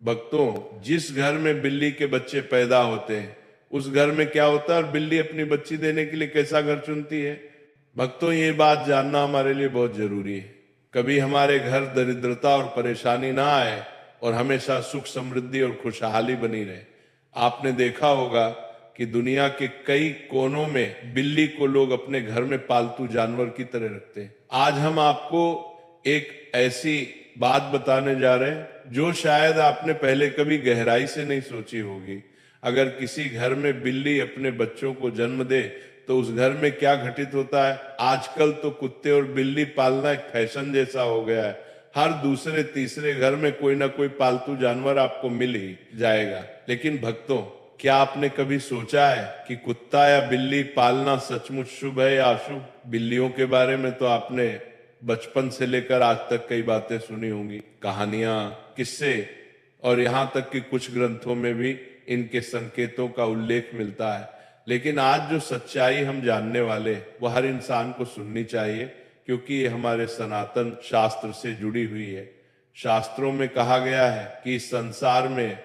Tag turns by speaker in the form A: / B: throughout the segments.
A: भक्तों, जिस घर में बिल्ली के बच्चे पैदा होते हैं उस घर में क्या होता है और बिल्ली अपनी बच्ची देने के लिए कैसा घर चुनती है। भक्तों, ये बात जानना हमारे लिए बहुत जरूरी है। कभी हमारे घर दरिद्रता और परेशानी ना आए और हमेशा सुख समृद्धि और खुशहाली बनी रहे। आपने देखा होगा कि दुनिया के कई कोनों में बिल्ली को लोग अपने घर में पालतू जानवर की तरह रखते हैं। आज हम आपको एक ऐसी बात बताने जा रहे हैं जो शायद आपने पहले कभी गहराई से नहीं सोची होगी। अगर किसी घर में बिल्ली अपने बच्चों को जन्म दे तो उस घर में क्या घटित होता है। आजकल तो कुत्ते और बिल्ली पालना एक फैशन जैसा हो गया है। हर दूसरे तीसरे घर में कोई ना कोई पालतू जानवर आपको मिल ही जाएगा। लेकिन भक्तों, क्या आपने कभी सोचा है कि कुत्ता या बिल्ली पालना सचमुच शुभ है या अशुभ। बिल्लियों के बारे में तो आपने बचपन से लेकर आज तक कई बातें सुनी होंगी, कहानियां, किस्से, और यहाँ तक कि कुछ ग्रंथों में भी इनके संकेतों का उल्लेख मिलता है। लेकिन आज जो सच्चाई हम जानने वाले वो हर इंसान को सुननी चाहिए, क्योंकि ये हमारे सनातन शास्त्र से जुड़ी हुई है। शास्त्रों में कहा गया है कि इस संसार में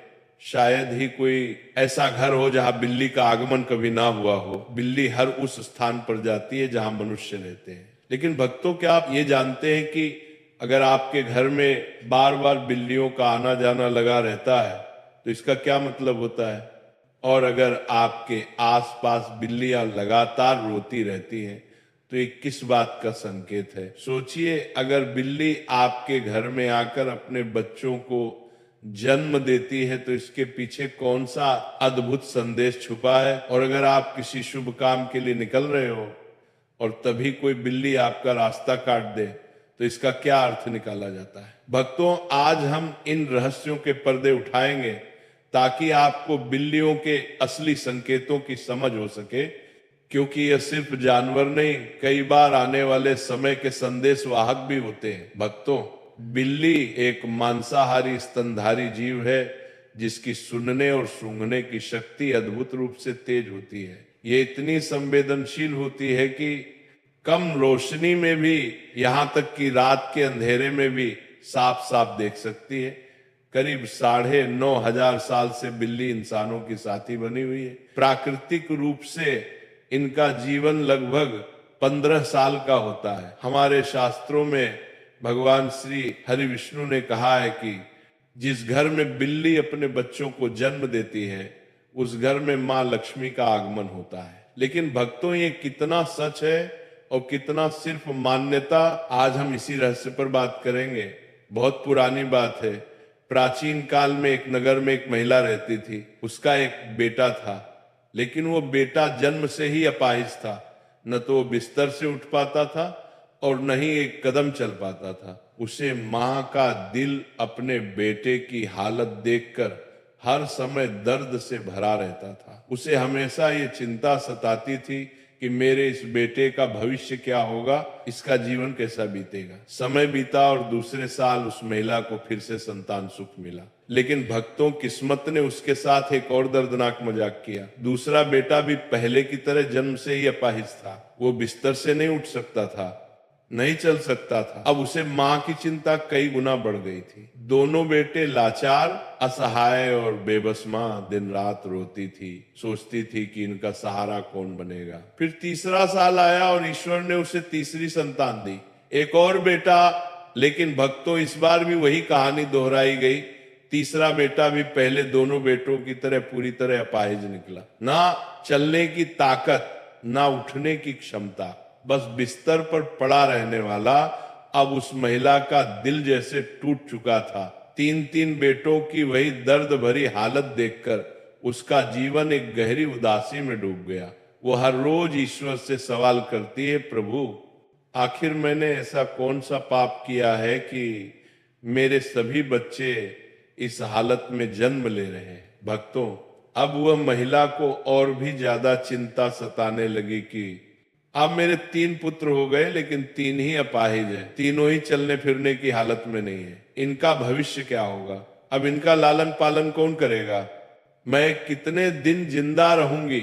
A: शायद ही कोई ऐसा घर हो जहां बिल्ली का आगमन कभी ना हुआ हो। बिल्ली हर उस स्थान पर जाती है जहां मनुष्य रहते हैं। लेकिन भक्तों, क्या आप ये जानते हैं कि अगर आपके घर में बार बार बिल्लियों का आना जाना लगा रहता है तो इसका क्या मतलब होता है। और अगर आपके आसपास बिल्लियां लगातार रोती रहती हैं तो ये किस बात का संकेत है। सोचिए, अगर बिल्ली आपके घर में आकर अपने बच्चों को जन्म देती है तो इसके पीछे कौन सा अद्भुत संदेश छुपा है। और अगर आप किसी शुभ काम के लिए निकल रहे हो और तभी कोई बिल्ली आपका रास्ता काट दे तो इसका क्या अर्थ निकाला जाता है। भक्तों, आज हम इन रहस्यों के पर्दे उठाएंगे ताकि आपको बिल्लियों के असली संकेतों की समझ हो सके, क्योंकि यह सिर्फ जानवर नहीं, कई बार आने वाले समय के संदेश वाहक भी होते हैं। भक्तों, बिल्ली एक मांसाहारी स्तनधारी जीव है जिसकी सुनने और सूंघने की शक्ति अद्भुत रूप से तेज होती है। ये इतनी संवेदनशील होती है कि कम रोशनी में भी, यहां तक कि रात के अंधेरे में भी साफ साफ देख सकती है। करीब 9,500 साल से बिल्ली इंसानों की साथी बनी हुई है। प्राकृतिक रूप से इनका जीवन लगभग 15 साल का होता है। हमारे शास्त्रों में भगवान श्री हरि विष्णु ने कहा है कि जिस घर में बिल्ली अपने बच्चों को जन्म देती है उस घर में मां लक्ष्मी का आगमन होता है। लेकिन भक्तों, ये कितना सच है और कितना सिर्फ मान्यता, आज हम इसी रहस्य पर बात करेंगे। बहुत पुरानी बात है। प्राचीन काल में एक नगर में एक महिला रहती थी। उसका एक बेटा था, लेकिन वो बेटा जन्म से ही अपाहिज था। न तो वो बिस्तर से उठ पाता था और न ही एक कदम चल पाता था। उसे मां का दिल अपने बेटे की हालत देखकर हर समय दर्द से भरा रहता था। उसे हमेशा ये चिंता सताती थी कि मेरे इस बेटे का भविष्य क्या होगा, इसका जीवन कैसा बीतेगा। समय बीता और दूसरे साल उस महिला को फिर से संतान सुख मिला। लेकिन भक्तों, किस्मत ने उसके साथ एक और दर्दनाक मजाक किया। दूसरा बेटा भी पहले की तरह जन्म से ही अपाहिज था। वो बिस्तर से नहीं उठ सकता था, नहीं चल सकता था। अब उसे मां की चिंता कई गुना बढ़ गई थी। दोनों बेटे लाचार, असहाय और बेबस मां दिन रात रोती थी, सोचती थी कि इनका सहारा कौन बनेगा। फिर तीसरा साल आया और ईश्वर ने उसे तीसरी संतान दी, एक और बेटा। लेकिन भक्तों, इस बार भी वही कहानी दोहराई गई। तीसरा बेटा भी पहले दोनों बेटों की तरह पूरी तरह अपाहिज निकला। ना चलने की ताकत, ना उठने की क्षमता, बस बिस्तर पर पड़ा रहने वाला। अब उस महिला का दिल जैसे टूट चुका था। 3 बेटों की वही दर्द भरी हालत देखकर उसका जीवन एक गहरी उदासी में डूब गया। वो हर रोज ईश्वर से सवाल करती है, प्रभु, आखिर मैंने ऐसा कौन सा पाप किया है कि मेरे सभी बच्चे इस हालत में जन्म ले रहे हैं। भक्तों, अब वह महिला को और भी ज्यादा चिंता सताने लगी कि अब मेरे 3 पुत्र हो गए, लेकिन 3 ही अपाहिज हैं। तीनों ही चलने फिरने की हालत में नहीं है। इनका भविष्य क्या होगा। अब इनका लालन पालन कौन करेगा। मैं कितने दिन जिंदा रहूंगी।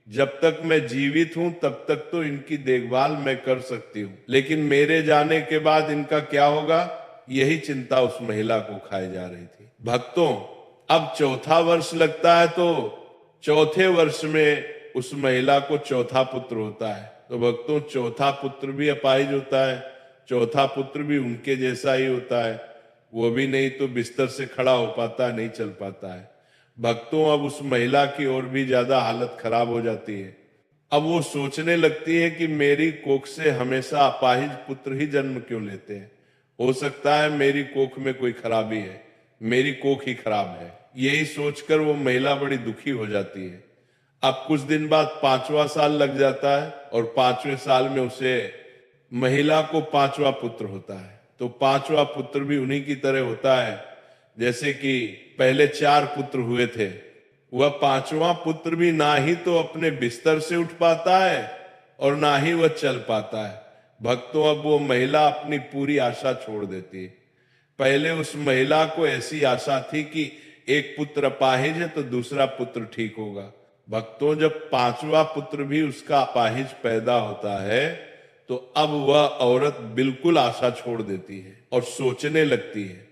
A: जब तक मैं जीवित हूं तब तक तो इनकी देखभाल मैं कर सकती हूं, लेकिन मेरे जाने के बाद इनका क्या होगा। यही चिंता उस महिला को खाए जा रही थी। भक्तों, अब चौथा वर्ष लगता है तो चौथे वर्ष में उस महिला को चौथा पुत्र होता है। तो भक्तों, चौथा पुत्र भी अपाहिज होता है, चौथा पुत्र भी उनके जैसा ही होता है। वो भी नहीं तो बिस्तर से खड़ा हो पाता है, नहीं चल पाता है। भक्तों, अब उस महिला की और भी ज्यादा हालत खराब हो जाती है। अब वो सोचने लगती है कि मेरी कोख से हमेशा अपाहिज पुत्र ही जन्म क्यों लेते हैं। हो सकता है मेरी कोख में कोई खराबी है, मेरी कोख ही खराब है। यही सोचकर वो महिला बड़ी दुखी हो जाती है। अब कुछ दिन बाद 5वां साल लग जाता है और 5वें साल में उसे महिला को 5वां पुत्र होता है। तो 5वां पुत्र भी उन्हीं की तरह होता है जैसे कि पहले 4 पुत्र हुए थे। वह 5वां पुत्र भी ना ही तो अपने बिस्तर से उठ पाता है और ना ही वह चल पाता है। भक्तों, अब वो महिला अपनी पूरी आशा छोड़ देती है। पहले उस महिला को ऐसी आशा थी कि एक पुत्र अपाहिज है तो दूसरा पुत्र ठीक होगा। भक्तों, जब 5वां पुत्र भी उसका अपाहिज पैदा होता है तो अब वह औरत बिल्कुल आशा छोड़ देती है और सोचने लगती है,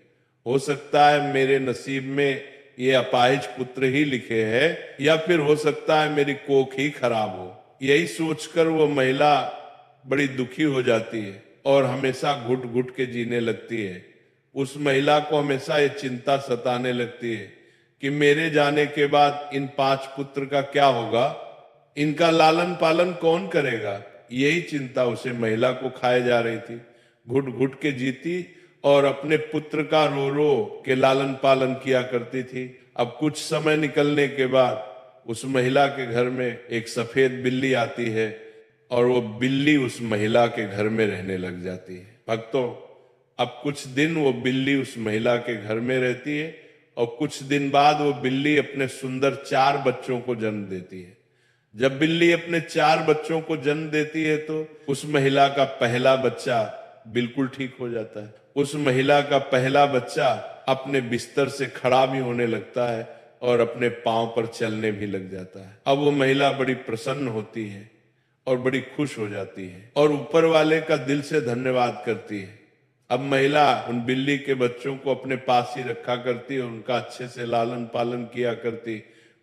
A: हो सकता है मेरे नसीब में ये अपाहिज पुत्र ही लिखे हैं, या फिर हो सकता है मेरी कोख ही खराब हो। यही सोचकर वो महिला बड़ी दुखी हो जाती है और हमेशा घुट घुट के जीने लगती है। उस महिला को हमेशा ये चिंता सताने लगती है कि मेरे जाने के बाद इन 5 पुत्र का क्या होगा, इनका लालन पालन कौन करेगा। यही चिंता उसे महिला को खाए जा रही थी। घुट घुट के जीती और अपने पुत्र का रो रो के लालन पालन किया करती थी। अब कुछ समय निकलने के बाद उस महिला के घर में एक सफेद बिल्ली आती है और वो बिल्ली उस महिला के घर में रहने लग जाती है। भक्तों, अब कुछ दिन वो बिल्ली उस महिला के घर में रहती है और कुछ दिन बाद वो बिल्ली अपने सुंदर 4 बच्चों को जन्म देती है। जब बिल्ली अपने 4 बच्चों को जन्म देती है तो उस महिला का पहला बच्चा बिल्कुल ठीक हो जाता है। उस महिला का पहला बच्चा अपने बिस्तर से खड़ा भी होने लगता है और अपने पांव पर चलने भी लग जाता है। अब वो महिला बड़ी प्रसन्न होती है और बड़ी खुश हो जाती है और ऊपर वाले का दिल से धन्यवाद करती है। अब महिला उन बिल्ली के बच्चों को अपने पास ही रखा करती और उनका अच्छे से लालन पालन किया करती।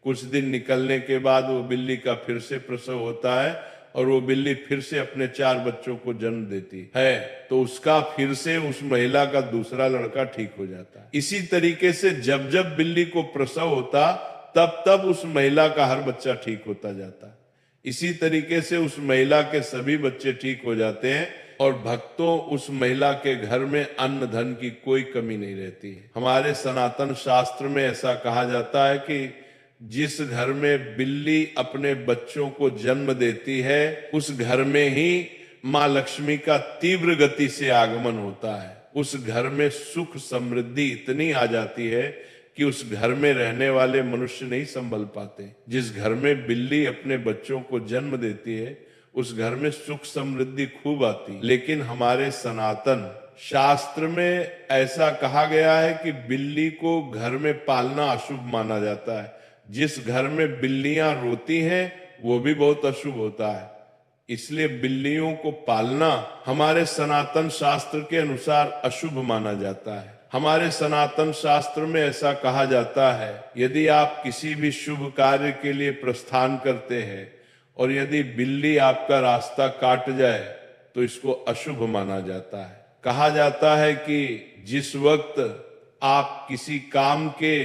A: कुछ दिन निकलने के बाद वो बिल्ली का फिर से प्रसव होता है और वो बिल्ली फिर से अपने 4 बच्चों को जन्म देती है तो उसका फिर से उस महिला का दूसरा लड़का ठीक हो जाता है। इसी तरीके से जब जब बिल्ली को प्रसव होता तब तब उस महिला का हर बच्चा ठीक होता जाता। इसी तरीके से उस महिला के सभी बच्चे ठीक हो जाते हैं और भक्तों, उस महिला के घर में अन्न धन की कोई कमी नहीं रहती है। हमारे सनातन शास्त्र में ऐसा कहा जाता है कि जिस घर में बिल्ली अपने बच्चों को जन्म देती है उस घर में ही माँ लक्ष्मी का तीव्र गति से आगमन होता है। उस घर में सुख समृद्धि इतनी आ जाती है कि उस घर में रहने वाले मनुष्य नहीं संभल पाते। जिस घर में बिल्ली अपने बच्चों को जन्म देती है उस घर में सुख समृद्धि खूब आती। लेकिन हमारे सनातन शास्त्र में ऐसा कहा गया है कि बिल्ली को घर में पालना अशुभ माना जाता है। जिस घर में बिल्लियां रोती हैं वो भी बहुत अशुभ होता है। इसलिए बिल्लियों को पालना हमारे सनातन शास्त्र के अनुसार अशुभ माना जाता है। हमारे सनातन शास्त्र में ऐसा कहा जाता है, यदि आप किसी भी शुभ कार्य के लिए प्रस्थान करते हैं और यदि बिल्ली आपका रास्ता काट जाए तो इसको अशुभ माना जाता है। कहा जाता है कि जिस वक्त आप किसी काम के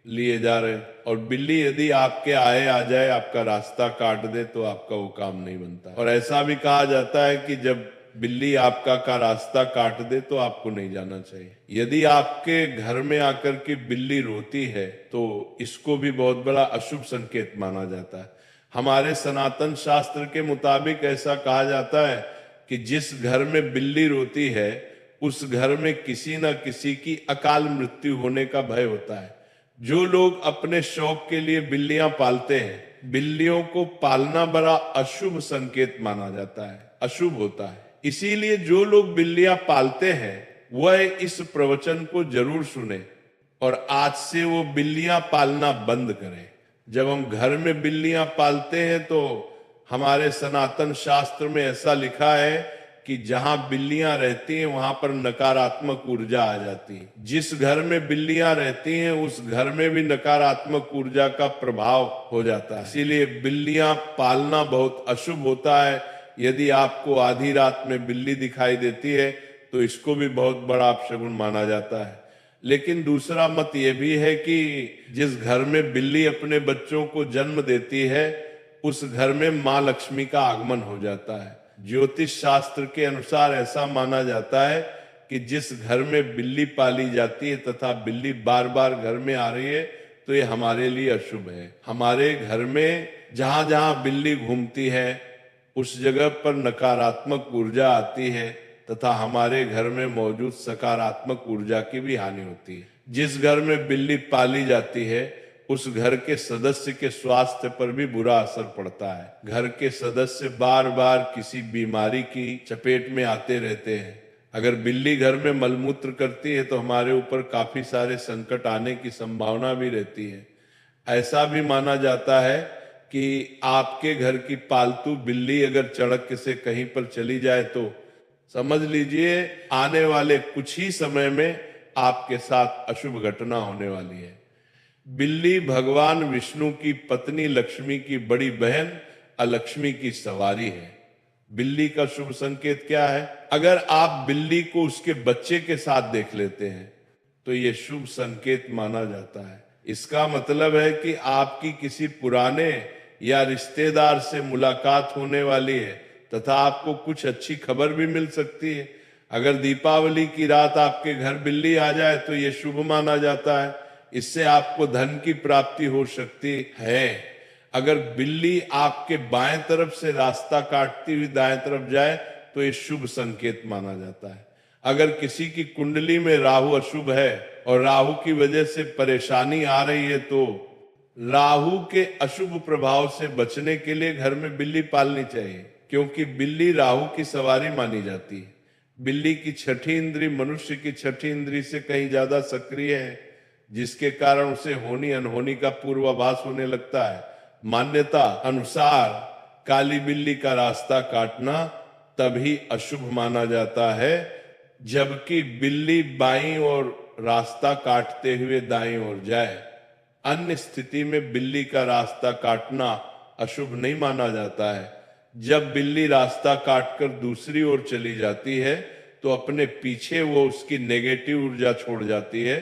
A: लिए जा रहे और बिल्ली यदि आपके आए आ जाए, आपका रास्ता काट दे तो आपका वो काम नहीं बनता। और ऐसा भी कहा जाता है कि जब बिल्ली आपका का रास्ता काट दे तो आपको नहीं जाना चाहिए। यदि आपके घर में आकर के बिल्ली रोती है तो इसको भी बहुत बड़ा अशुभ संकेत माना जाता है। हमारे सनातन शास्त्र के मुताबिक ऐसा कहा जाता है कि जिस घर में बिल्ली रोती है उस घर में किसी न किसी की अकाल मृत्यु होने का भय होता है। जो लोग अपने शौक के लिए बिल्लियां पालते हैं, बिल्लियों को पालना बड़ा अशुभ संकेत माना जाता है, अशुभ होता है। इसीलिए जो लोग बिल्लियां पालते हैं वह इस प्रवचन को जरूर सुने और आज से वो बिल्लियां पालना बंद करें। जब हम घर में बिल्लियां पालते हैं तो हमारे सनातन शास्त्र में ऐसा लिखा है कि जहां बिल्लियां रहती हैं वहां पर नकारात्मक ऊर्जा आ जाती है। जिस घर में बिल्लियां रहती हैं उस घर में भी नकारात्मक ऊर्जा का प्रभाव हो जाता है। इसीलिए बिल्लियां पालना बहुत अशुभ होता है। यदि आपको आधी रात में बिल्ली दिखाई देती है तो इसको भी बहुत बड़ा अपशगुन माना जाता है। लेकिन दूसरा मत यह भी है कि जिस घर में बिल्ली अपने बच्चों को जन्म देती है उस घर में मां लक्ष्मी का आगमन हो जाता है। ज्योतिष शास्त्र के अनुसार ऐसा माना जाता है कि जिस घर में बिल्ली पाली जाती है तथा बिल्ली बार बार घर में आ रही है तो ये हमारे लिए अशुभ है। हमारे घर में जहां जहां बिल्ली घूमती है उस जगह पर नकारात्मक ऊर्जा आती है तथा हमारे घर में मौजूद सकारात्मक ऊर्जा की भी हानि होती है। जिस घर में बिल्ली पाली जाती है उस घर के सदस्य के स्वास्थ्य पर भी बुरा असर पड़ता है। घर के सदस्य बार बार किसी बीमारी की चपेट में आते रहते हैं। अगर बिल्ली घर में मलमूत्र करती है तो हमारे ऊपर काफी सारे संकट आने की संभावना भी रहती है। ऐसा भी माना जाता है कि आपके घर की पालतू बिल्ली अगर चढ़क से कहीं पर चली जाए तो समझ लीजिए आने वाले कुछ ही समय में आपके साथ अशुभ घटना होने वाली है। बिल्ली भगवान विष्णु की पत्नी लक्ष्मी की बड़ी बहन अलक्ष्मी की सवारी है। बिल्ली का शुभ संकेत क्या है? अगर आप बिल्ली को उसके बच्चे के साथ देख लेते हैं तो यह शुभ संकेत माना जाता है। इसका मतलब है कि आपकी किसी पुराने या रिश्तेदार से मुलाकात होने वाली है तथा आपको कुछ अच्छी खबर भी मिल सकती है। अगर दीपावली की रात आपके घर बिल्ली आ जाए तो यह शुभ माना जाता है। इससे आपको धन की प्राप्ति हो सकती है। अगर बिल्ली आपके बाएं तरफ से रास्ता काटती हुई दाएं तरफ जाए तो यह शुभ संकेत माना जाता है। अगर किसी की कुंडली में राहु अशुभ है और राहु की वजह से परेशानी आ रही है तो राहु के अशुभ प्रभाव से बचने के लिए घर में बिल्ली पालनी चाहिए, क्योंकि बिल्ली राहु की सवारी मानी जाती है। बिल्ली की छठी इंद्री मनुष्य की छठी इंद्री से कहीं ज्यादा सक्रिय है, जिसके कारण उसे होनी अनहोनी का पूर्वाभास होने लगता है। मान्यता अनुसार काली बिल्ली का रास्ता काटना तभी अशुभ माना जाता है जबकि बिल्ली बाईं ओर रास्ता काटते हुए दाईं ओर जाए। अन्य स्थिति में बिल्ली का रास्ता काटना अशुभ नहीं माना जाता है। जब बिल्ली रास्ता काटकर दूसरी ओर चली जाती है तो अपने पीछे वो उसकी नेगेटिव ऊर्जा छोड़ जाती है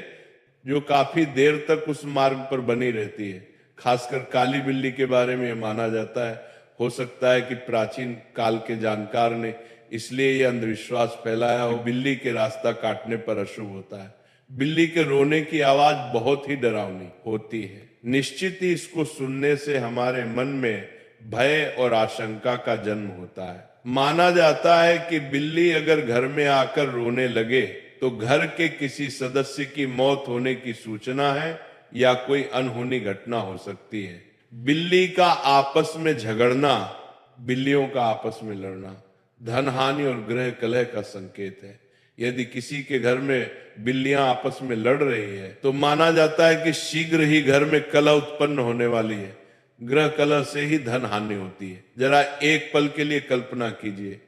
A: जो काफी देर तक उस मार्ग पर बनी रहती है। खासकर काली बिल्ली के बारे में माना जाता है। हो सकता है कि प्राचीन काल के जानकार ने इसलिए यह अंधविश्वास फैलाया हो बिल्ली के रास्ता काटने पर अशुभ होता है। बिल्ली के रोने की आवाज बहुत ही डरावनी होती है। निश्चित ही इसको सुनने से हमारे मन में भय और आशंका का जन्म होता है। माना जाता है कि बिल्ली अगर घर में आकर रोने लगे तो घर के किसी सदस्य की मौत होने की सूचना है या कोई अनहोनी घटना हो सकती है। बिल्ली का आपस में झगड़ना, बिल्लियों का आपस में लड़ना धन हानि और गृह कलह का संकेत है। यदि किसी के घर में बिल्लियां आपस में लड़ रही है तो माना जाता है कि शीघ्र ही घर में कलह उत्पन्न होने वाली है। गृह कलह से ही धन हानि होती है। जरा एक पल के लिए कल्पना कीजिए,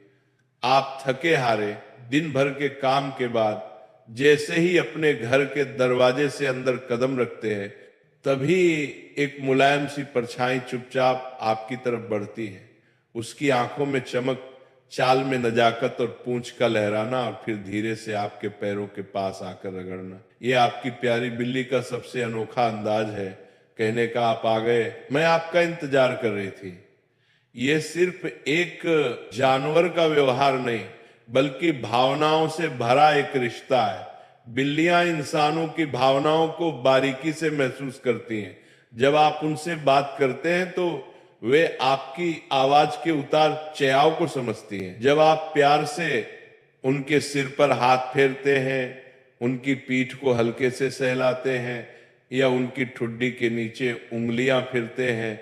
A: आप थके हारे दिन भर के काम के बाद जैसे ही अपने घर के दरवाजे से अंदर कदम रखते हैं तभी एक मुलायम सी परछाई चुपचाप आपकी तरफ बढ़ती है। उसकी आंखों में चमक, चाल में नजाकत और पूंछ का लहराना और फिर धीरे से आपके पैरों के पास आकर रगड़ना, ये आपकी प्यारी बिल्ली का सबसे अनोखा अंदाज है कहने का आप आ गए, मैं आपका इंतजार कर रही थी। ये सिर्फ एक जानवर का व्यवहार नहीं बल्कि भावनाओं से भरा एक रिश्ता है। बिल्लियां इंसानों की भावनाओं को बारीकी से महसूस करती हैं। जब आप उनसे बात करते हैं तो वे आपकी आवाज के उतार चढ़ाव को समझती हैं। जब आप प्यार से उनके सिर पर हाथ फेरते हैं, उनकी पीठ को हल्के से सहलाते हैं या उनकी ठुड्डी के नीचे उंगलियां फिरते हैं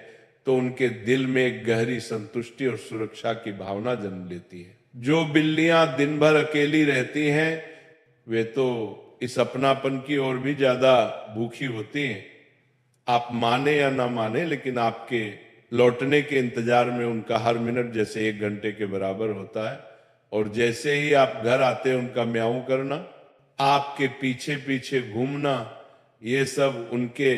A: तो उनके दिल में एक गहरी संतुष्टि और सुरक्षा की भावना जन्म लेती है। जो बिल्लियां दिन भर अकेली रहती हैं वे तो इस अपनापन की ओर भी ज्यादा भूखी होती हैं। आप माने या ना माने लेकिन आपके लौटने के इंतजार में उनका हर मिनट जैसे 1 घंटे के बराबर होता है। और जैसे ही आप घर आते उनका म्याऊं करना, आपके पीछे पीछे घूमना, ये सब उनके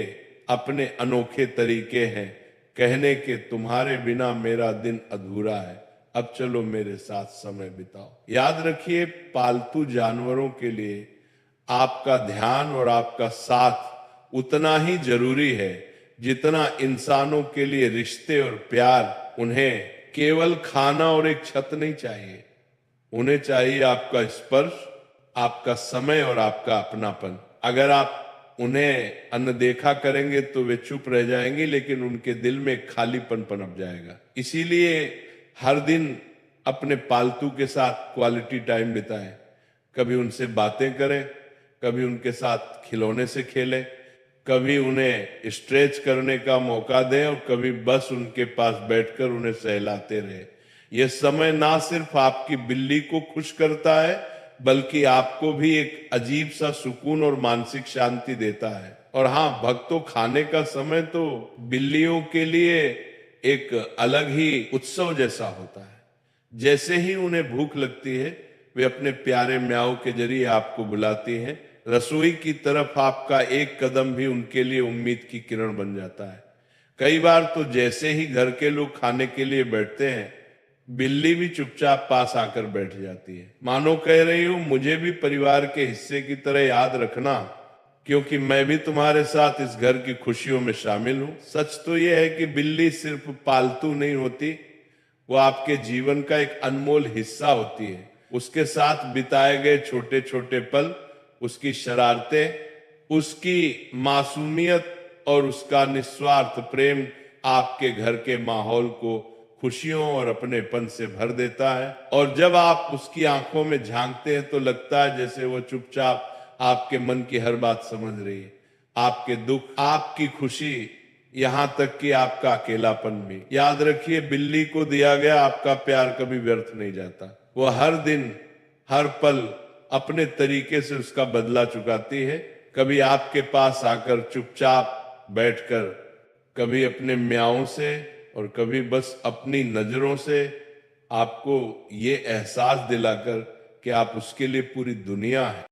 A: अपने अनोखे तरीके हैं कहने के, तुम्हारे बिना मेरा दिन अधूरा है, अब चलो मेरे साथ समय बिताओ। याद रखिए, पालतू जानवरों के लिए आपका ध्यान और आपका साथ उतना ही जरूरी है जितना इंसानों के लिए रिश्ते और प्यार। उन्हें केवल खाना और एक छत नहीं चाहिए, उन्हें चाहिए आपका स्पर्श, आपका समय और आपका अपनापन। अगर आप उन्हें अनदेखा करेंगे तो वे चुप रह जाएंगे, लेकिन उनके दिल में खालीपन पनप जाएगा। इसीलिए हर दिन अपने पालतू के साथ क्वालिटी टाइम बिताएं, कभी उनसे बातें करें, कभी उनके साथ खिलौने से खेलें, कभी उन्हें स्ट्रेच करने का मौका दें और कभी बस उनके पास बैठकर उन्हें सहलाते रहे। यह समय ना सिर्फ आपकी बिल्ली को खुश करता है, बल्कि आपको भी एक अजीब सा सुकून और मानसिक शांति देता है। और हाँ भक्तों, खाने का समय तो बिल्लियों के लिए एक अलग ही उत्सव जैसा होता है। जैसे ही उन्हें भूख लगती है, वे अपने प्यारे म्याऊ के जरिए आपको बुलाती हैं। रसोई की तरफ आपका एक कदम भी उनके लिए उम्मीद की किरण बन जाता है। कई बार तो जैसे ही घर के लोग खाने के लिए बैठते हैं, बिल्ली भी चुपचाप पास आकर बैठ जाती है, मानो कह रही हूं मुझे भी परिवार के हिस्से की तरह याद रखना, क्योंकि मैं भी तुम्हारे साथ इस घर की खुशियों में शामिल हूं। सच तो यह है कि बिल्ली सिर्फ पालतू नहीं होती, वो आपके जीवन का एक अनमोल हिस्सा होती है। उसके साथ बिताए गए छोटे छोटे पल, उसकी शरारतें, उसकी मासूमियत और उसका निस्वार्थ प्रेम आपके घर के माहौल को खुशियों और अपनेपन से भर देता है। और जब आप उसकी आंखों में झांकते हैं तो लगता है जैसे वो चुपचाप आपके मन की हर बात समझ रही है, आपके दुख, आपकी खुशी, यहां तक कि आपका अकेलापन भी। याद रखिए, बिल्ली को दिया गया आपका प्यार कभी व्यर्थ नहीं जाता। वो हर दिन हर पल अपने तरीके से उसका बदला चुकाती है। कभी आपके पास आकर चुपचाप बैठकर, कभी अपने म्याऊं से और कभी बस अपनी नजरों से आपको ये एहसास दिलाकर कि आप उसके लिए पूरी दुनिया है।